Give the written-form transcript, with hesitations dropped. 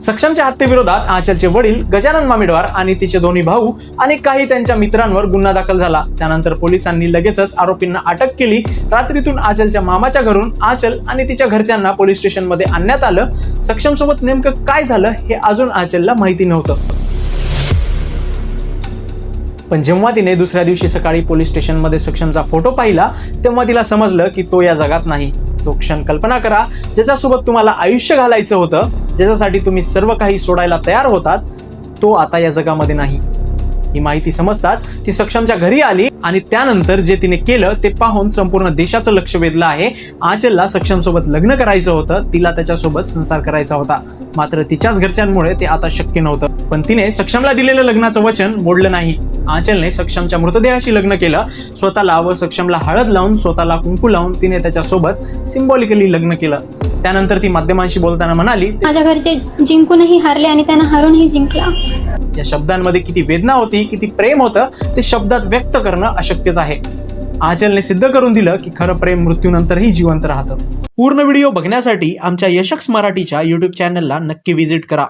सक्षमच्या हत्येविरोधात आचलचे वडील गजानन मामिडवार आणि तिचे दोन्ही भाऊ आणि काही त्यांच्या मित्रांवर गुन्हा दाखल झाला। त्यानंतर पोलिसांनी लगेचच आरोपींना अटक केली। रात्रीतून आचलच्या मामाच्या घरून आचल आणि तिच्या घरच्यांना पोलीस स्टेशनमध्ये आणण्यात आलं। सक्षम सोबत नेमकं काय झालं हे अजून आचलला माहिती नव्हतं, पण जेव्हा तिने दुसऱ्या दिवशी सकाळी पोलीस स्टेशनमध्ये सक्षमचा फोटो पाहिला तेव्हा तिला समजलं की तो या जगात नाही। तो क्षण कल्पना करा ज्याच्यासोबत तुम्हाला आयुष्य घालायचं होतं, ज्याच्यासाठी तुम्ही सर्व काही सोडायला तयार होतात, तो आता या जगामध्ये नाही। ही माहिती समजताच ती सक्षमच्या घरी आली आणि त्यानंतर जे तिने केलं ते पाहून संपूर्ण देशाचं लक्ष वेधलं आहे। आचलला सक्षम सोबत लग्न करायचं होतं, तिला त्याच्यासोबत संसार करायचा होता, मात्र तिच्याच घरच्यांमुळे ते आता शक्य नव्हतं। पण तिने सक्षमला दिलेलं लग्नाचं वचन मोडलं नाही। आचलने सक्षमच्या मृतदेहाशी लग्न केलं, स्वतःला व सक्षमला हळद लावून, स्वतःला कुंकू लावून तिने त्याच्यासोबत सिम्बॉलिकली लग्न केलं। त्यानंतर ती माध्यमांशी बोलताना म्हणाली, माझ्या घरचे जिंकूनही हारले आणि त्यांना हारूनही जिंकला। या शब्दांमध्ये किती वेदना होती, किती प्रेम होतं ते शब्दात व्यक्त करणं अशक्यच आहे। आचलने सिद्ध करून दिलं की खरं प्रेम मृत्यूनंतरही जिवंत राहतं। पूर्ण व्हिडिओ बघण्यासाठी आमच्या यशक्स मराठीच्या YouTube चॅनलला नक्की व्हिजिट करा।